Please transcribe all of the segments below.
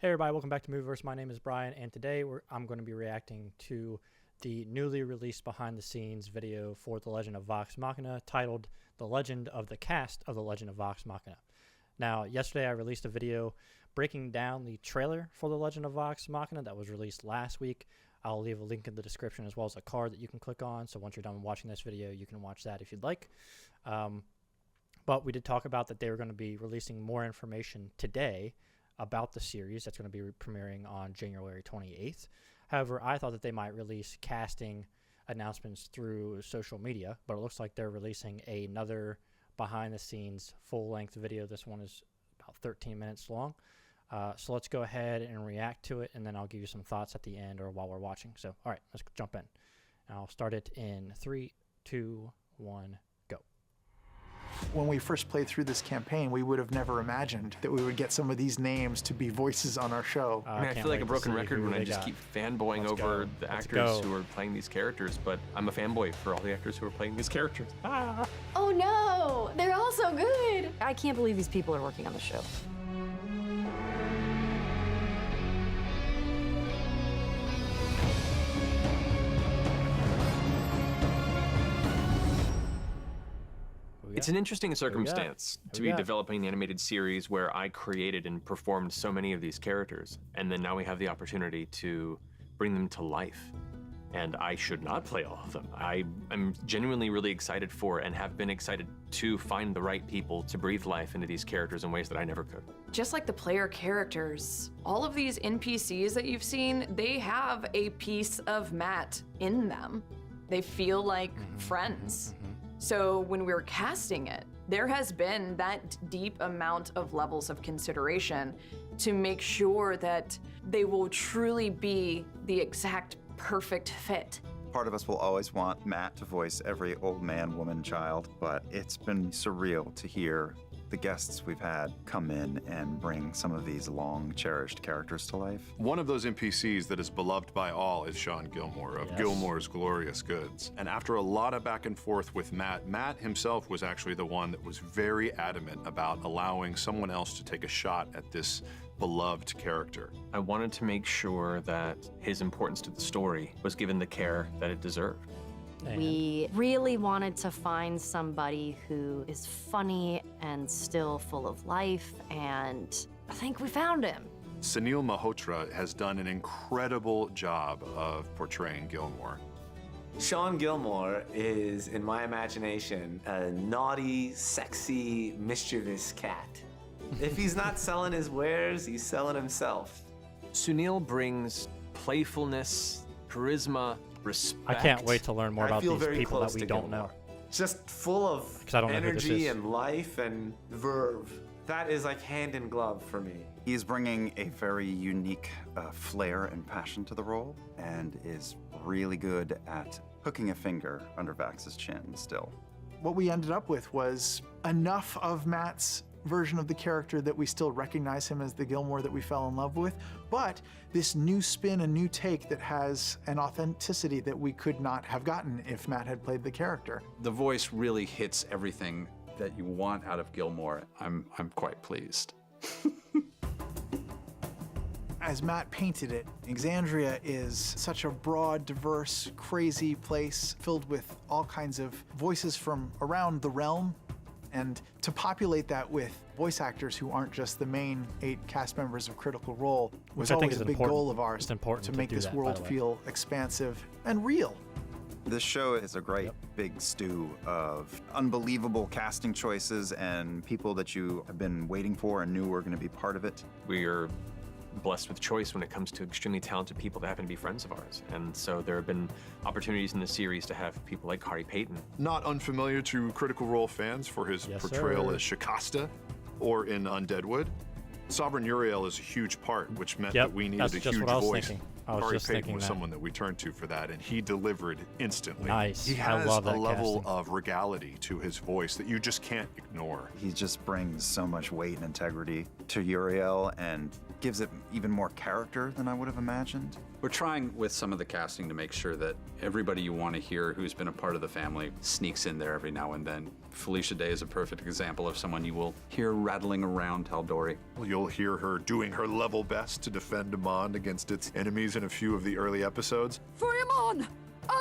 Hey everybody, welcome back to Movieverse. My name is Brian, and today I'm going to be reacting to the newly released behind-the-scenes video for The Legend of Vox Machina, titled The Legend of the Cast of The Legend of Vox Machina. Now, yesterday I released a video breaking down the trailer for The Legend of Vox Machina that was released last week. I'll leave a link in the description as well as a card that you can click on, so once you're done watching this video, you can watch that if you'd like. But we did talk about that they were going to be releasing more information today about the series that's going to be premiering on January 28th. However, I thought that they might release casting announcements through social media, but it looks like they're releasing another behind-the-scenes full-length video. This one is about 13 minutes long. So let's go ahead and react to it, and then I'll give you some thoughts at the end or while we're watching. So, all right, let's jump in. And I'll start it in 3, 2, 1, go. When we first played through this campaign, we would have never imagined that we would get some of these names to be voices on our show. I feel like a broken record when I just keep fanboying over the actors who are playing these characters, but I'm a fanboy for all the actors who are playing these characters. Ah. Oh no, they're all so good. I can't believe these people are working on the show. It's an interesting circumstance to be developing an animated series where I created and performed so many of these characters, and then now we have the opportunity to bring them to life. And I should not play all of them. I am genuinely really excited for and have been excited to find the right people to breathe life into these characters in ways that I never could. Just like the player characters, all of these NPCs that you've seen, they have a piece of Matt in them. They feel like friends. So when we were casting it, there has been that deep amount of levels of consideration to make sure that they will truly be the exact perfect fit. Part of us will always want Matt to voice every old man, woman, child, but it's been surreal to hear the guests we've had come in and bring some of these long cherished characters to life. One of those NPCs that is beloved by all is Sean Gilmore of Gilmore's Glorious Goods. And after a lot of back and forth with Matt, Matt himself was actually the one that was very adamant about allowing someone else to take a shot at this beloved character. I wanted to make sure that his importance to the story was given the care that it deserved. We really wanted to find somebody who is funny and still full of life, and I think we found him. Sunil Malhotra has done an incredible job of portraying Gilmore. Sean Gilmore is, in my imagination, a naughty, sexy, mischievous cat. If he's not selling his wares, he's selling himself. Sunil brings playfulness, charisma, respect. I can't wait to learn more about these people that we don't know. Just full of energy and life and verve. That is like hand in glove for me. He's bringing a very unique flair and passion to the role, and is really good at hooking a finger under Vax's chin still. What we ended up with was enough of Matt's version of the character that we still recognize him as the Gilmore that we fell in love with, but this new spin, a new take that has an authenticity that we could not have gotten if Matt had played the character. The voice really hits everything that you want out of Gilmore. I'm quite pleased. As Matt painted it, Exandria is such a broad, diverse, crazy place filled with all kinds of voices from around the realm. And to populate that with voice actors who aren't just the main 8 cast members of Critical Role was always a big goal of ours, to make this world feel expansive and real. This show is a great big stew of unbelievable casting choices and people that you have been waiting for and knew were going to be part of it. We are blessed with choice when it comes to extremely talented people that happen to be friends of ours. And so there have been opportunities in the series to have people like Payton. Not unfamiliar to Critical Role fans for his portrayal as Shikasta or in Undeadwood. Sovereign Uriel is a huge part, which meant that we needed a huge voice. Payton was someone that we turned to for that, and he delivered instantly. Nice. He has a level of regality to his voice that you just can't ignore. He just brings so much weight and integrity to Uriel, and gives it even more character than I would have imagined. We're trying with some of the casting to make sure that everybody you want to hear who's been a part of the family sneaks in there every now and then. Felicia Day is a perfect example of someone you will hear rattling around Tal'Dorei. You'll hear her doing her level best to defend Emon against its enemies in a few of the early episodes. For Emon,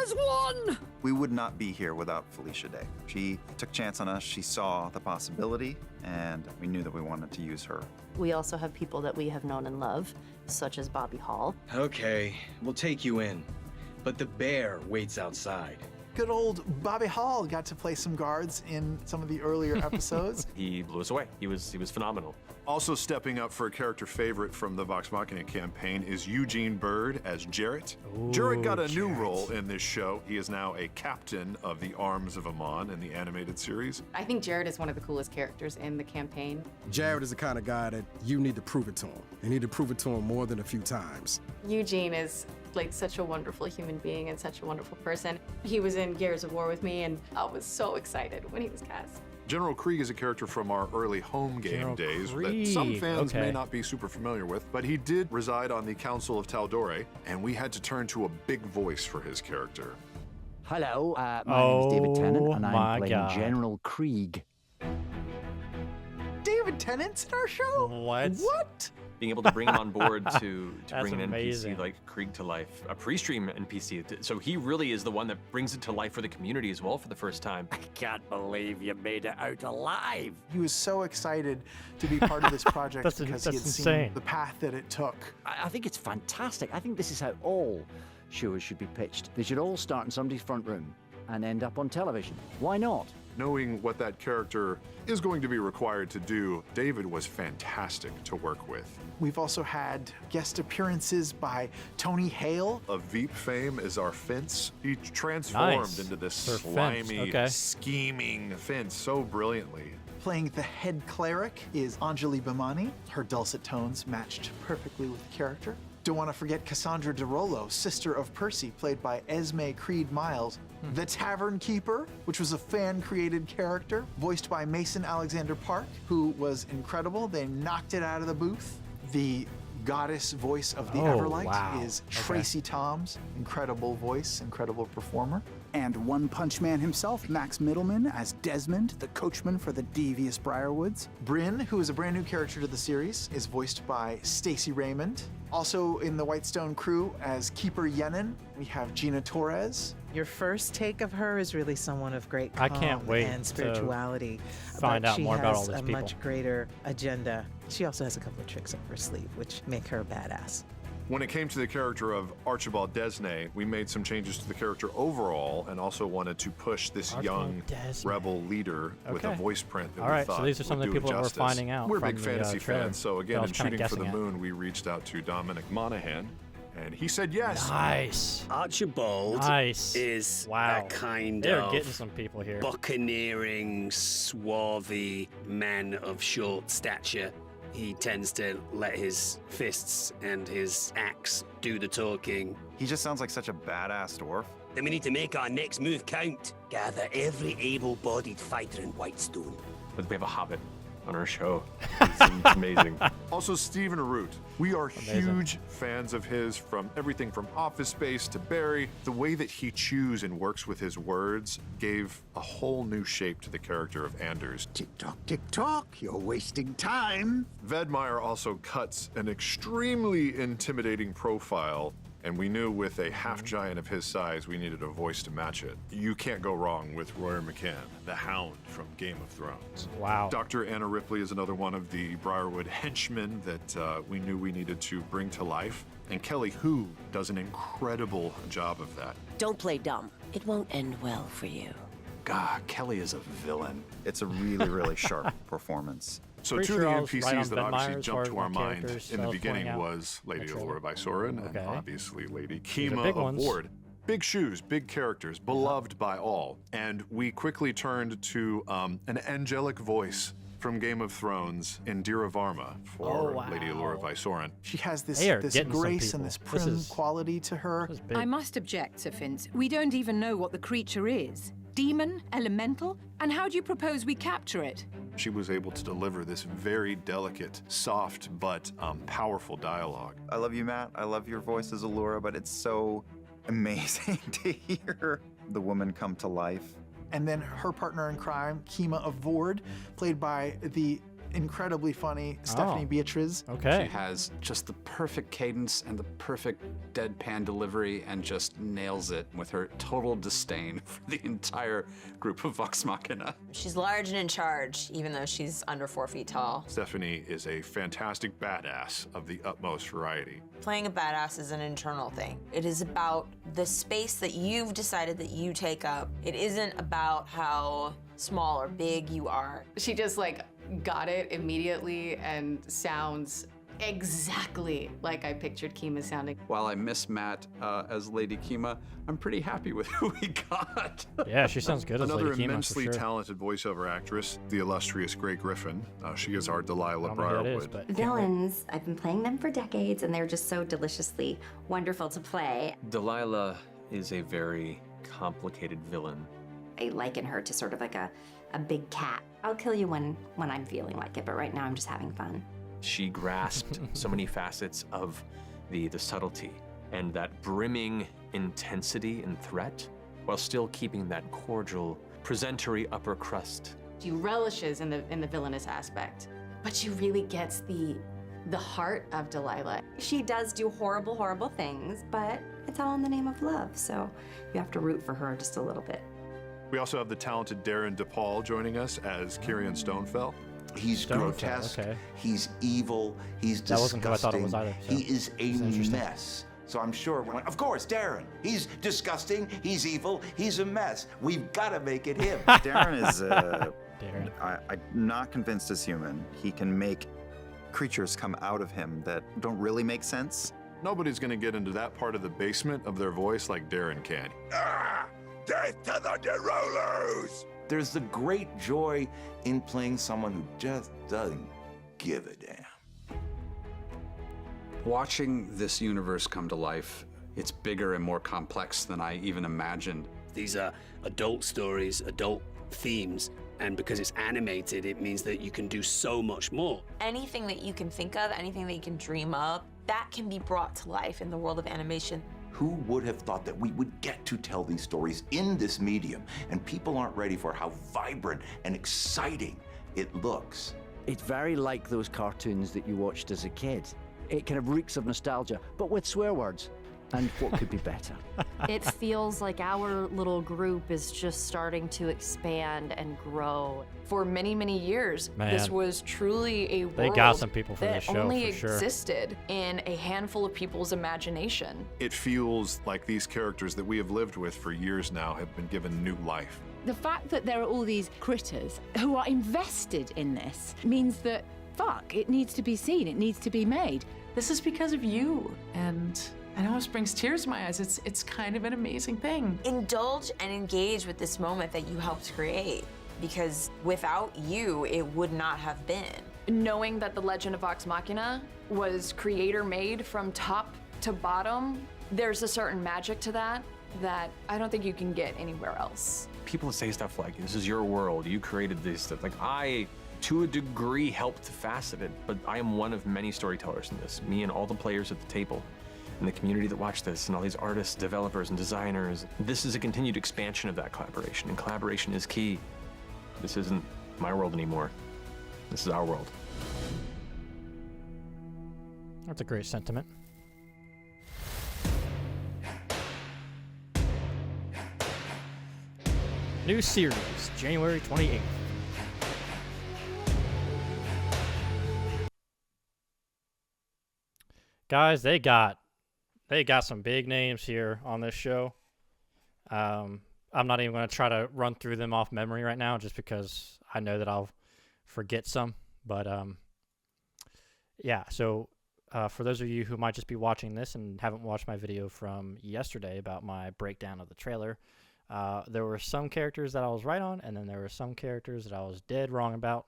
as one! We would not be here without Felicia Day. She took a chance on us, she saw the possibility, and we knew that we wanted to use her. We also have people that we have known and love, such as Bobby Hall. Okay, we'll take you in, but the bear waits outside. Good old Bobby Hall got to play some guards in some of the earlier episodes. He blew us away. He was phenomenal. Also stepping up for a character favorite from the Vox Machina campaign is Eugene Byrd as Jarrett. Ooh, Jarrett got a new Jarrett. role in this show. He is now a captain of the Arms of Emon in the animated series. I think Jarrett is one of the coolest characters in the campaign. Jarrett is the kind of guy that you need to prove it to him. You need to prove it to him more than a few times. Eugene is like such a wonderful human being and such a wonderful person. He was in Gears of War with me, and I was so excited when he was cast. General Krieg is a character from our early home game General days Krieg, that some fans okay. may not be super familiar with, but he did reside on the Council of Tal'Dorei, and we had to turn to a big voice for his character. Hello, my name is David Tennant, and my I'm playing God. General Krieg. David Tennant's in our show? What? What? Being able to bring him on board to That's bring an amazing. NPC like Krieg to life, a pre-stream NPC. So he really is the one that brings it to life for the community as well for the first time. I can't believe you made it out alive. He was so excited to be part of this project That's because he had insane. seen the path that it took. I think it's fantastic. I think this is how all shows should be pitched. They should all start in somebody's front room and end up on television. Why not? Knowing what that character is going to be required to do, David was fantastic to work with. We've also had guest appearances by Tony Hale. Of Veep fame is our Fence. He transformed Nice. into this Sir Fence, slimy, okay. scheming Fence so brilliantly. Playing the head cleric is Anjali Bhimani. Her dulcet tones matched perfectly with the character. Don't want to forget Cassandra de Rolo, sister of Percy, played by Esmé Creed Miles. The Tavern Keeper, which was a fan-created character, voiced by Mason Alexander Park, who was incredible. They knocked it out of the booth. The goddess voice of the Oh, Everlight wow. is Okay. Tracy Toms. Incredible voice, incredible performer. And One Punch Man himself, Max Middleman, as Desmond, the coachman for the devious Briarwoods. Bryn, who is a brand new character to the series, is voiced by Stacey Raymond. Also in the Whitestone crew as Keeper Yenin, we have Gina Torres. Your first take of her is really someone of great I calm can't wait and to spirituality. find but out more about all she these has a people. much greater agenda. She also has a couple of tricks up her sleeve, which make her a badass. When it came to the character of Archibald Desney, we made some changes to the character overall and also wanted to push this Archibald young Desney. rebel leader with a Okay. voice print that All we right, so thought these are some would of the do it people that we're justice. finding out We're from big the, fantasy trailer fans, so that I again, was in kinda Shooting for the guessing at. Moon, we reached out to Dominic Monaghan, and he said yes. Nice. Archibald Nice. is Wow. a kind They're of getting some people here. buccaneering, swarthy man of short stature. He tends to let his fists and his axe do the talking. He just sounds like such a badass dwarf. Then we need to make our next move count. Gather every able-bodied fighter in Whitestone. But we have a hobbit on our show. It's amazing. Also, Stephen Root. We are Amazing. huge fans of his, from everything from Office Space to Barry. The way that he chews and works with his words gave a whole new shape to the character of Anders. Tick-tock, tick-tock, you're wasting time. Vedmeyer also cuts an extremely intimidating profile, and we knew with a half-giant of his size, we needed a voice to match it. You can't go wrong with Royer McCann, the Hound from Game of Thrones. Wow. Dr. Anna Ripley is another one of the Briarwood henchmen that we knew we needed to bring to life. And Kelly Hu does an incredible job of that. Don't play dumb. It won't end well for you. God, Kelly is a villain. It's a really, really sharp performance. So Pretty two sure of I the was right NPCs on that Vedmeyer obviously as jumped far to as our my mind characters in that the I was beginning pointing out. was Lady That's right. Allura by Soren and Okay. obviously Lady are Kima big of ones. Ward. Big shoes, big characters, beloved by all. And we quickly turned to an angelic voice from Game of Thrones, Indira Varma, for Oh, wow. Lady Allura Vysoren. She has this, They are this getting some grace and people. this This prim is- quality to her. This is big. I must object, Sir Finch. We don't even know what the creature is. Demon? Elemental? And how do you propose we capture it? She was able to deliver this very delicate, soft, but powerful dialogue. I love you, Matt. I love your voice as Allura, but it's so amazing to hear the woman come to life. And then her partner in crime, Kima of Vord, played by the incredibly funny Stephanie Beatriz. Okay. She has just the perfect cadence and the perfect deadpan delivery and just nails it with her total disdain for the entire group of Vox Machina. She's large and in charge, even though she's under 4 feet tall. Stephanie is a fantastic badass of the utmost variety. Playing a badass is an internal thing. It is about the space that you've decided that you take up. It isn't about how small or big you are. She just like got it immediately and sounds exactly like I pictured Kima sounding. While I miss Matt as Lady Kima, I'm pretty happy with who we got. Yeah, she sounds good as Another Lady Kima, for immensely sure. talented voiceover actress, the illustrious Great Griffin. She is our Delilah I don't know who that is, Briarwood. but Villains, I've been playing them for decades, and they're just so deliciously wonderful to play. Delilah is a very complicated villain. I liken her to sort of like a big cat. I'll kill you when I'm feeling like it, but right now I'm just having fun. She grasped so many facets of the subtlety and that brimming intensity and threat, while still keeping that cordial, presentory upper crust. She relishes in the villainous aspect, but she really gets the heart of Delilah. She does do horrible, horrible things, but it's all in the name of love, so you have to root for her just a little bit. We also have the talented Darin DePaul joining us as Kerrion Stonefell. He's grotesque, he's evil, he's That wasn't who I thought it disgusting. was either, so He is a it's interesting. mess. So I'm sure we're like, of course, Darin. He's disgusting, he's evil, he's a mess. We've got to make it him. Darin is, I'm not convinced as human. He can make creatures come out of him that don't really make sense. Nobody's going to get into that part of the basement of their voice like Darin can. Death to the Derollers! There's the great joy in playing someone who just doesn't give a damn. Watching this universe come to life, it's bigger and more complex than I even imagined. These are adult stories, adult themes, and because it's animated, it means that you can do so much more. Anything that you can think of, anything that you can dream up, that can be brought to life in the world of animation. Who would have thought that we would get to tell these stories in this medium, and people aren't ready for how vibrant and exciting it looks. It's very like those cartoons that you watched as a kid. It kind of reeks of nostalgia, but with swear words. And what could be better? It feels like our little group is just starting to expand and grow. For many, many years, Man. this was truly a world They got some people for that this show, only for sure. existed in a handful of people's imagination. It feels like these characters that we have lived with for years now have been given new life. The fact that there are all these critters who are invested in this means that, fuck, it needs to be seen, it needs to be made. This is because of you, and I know it brings tears to my eyes. It's kind of an amazing thing. Indulge and engage with this moment that you helped create, because without you, it would not have been. Knowing that the Legend of Vox Machina was creator-made from top to bottom, there's a certain magic to that I don't think you can get anywhere else. People say stuff like, this is your world, you created this stuff. Like, I, to a degree, helped to facet it, but I am one of many storytellers in this. Me and all the players at the table, and the community that watch this, and all these artists, developers, and designers. This is a continued expansion of that collaboration, and collaboration is key. This isn't my world anymore. This is our world. That's a great sentiment. New series, January 28th. Guys, they got some big names here on this show. I'm not even going to try to run through them off memory right now, just because I know that I'll forget some. But yeah, so for those of you who might just be watching this and haven't watched my video from yesterday about my breakdown of the trailer, there were some characters that I was right on, and then there were some characters that I was dead wrong about,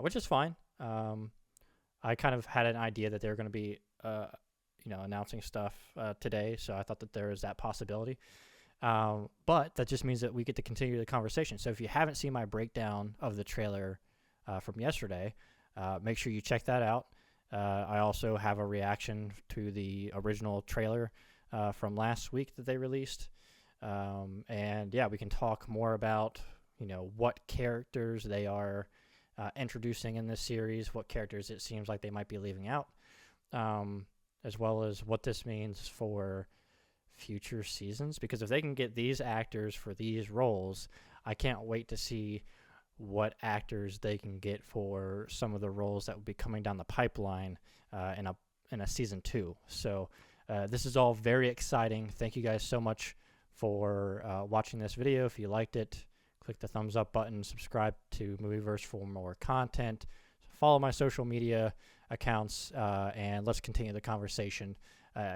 which is fine. I kind of had an idea that they were going to be announcing stuff today, so I thought that there was that possibility. But that just means that we get to continue the conversation. So if you haven't seen my breakdown of the trailer from yesterday. Make sure you check that out. I also have a reaction to the original trailer from last week that they released. And yeah, we can talk more about, what characters they are introducing in this series, what characters it seems like they might be leaving out, as well as what this means for future seasons. Because if they can get these actors for these roles, I can't wait to see what actors they can get for some of the roles that will be coming down the pipeline in a season 2. So this is all very exciting. Thank you guys so much for watching this video. If you liked it, click the thumbs up button, subscribe to Movieverse for more content, follow my social media accounts, and let's continue the conversation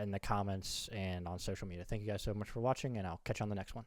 in the comments and on social media. Thank you guys so much for watching, and I'll catch you on the next one.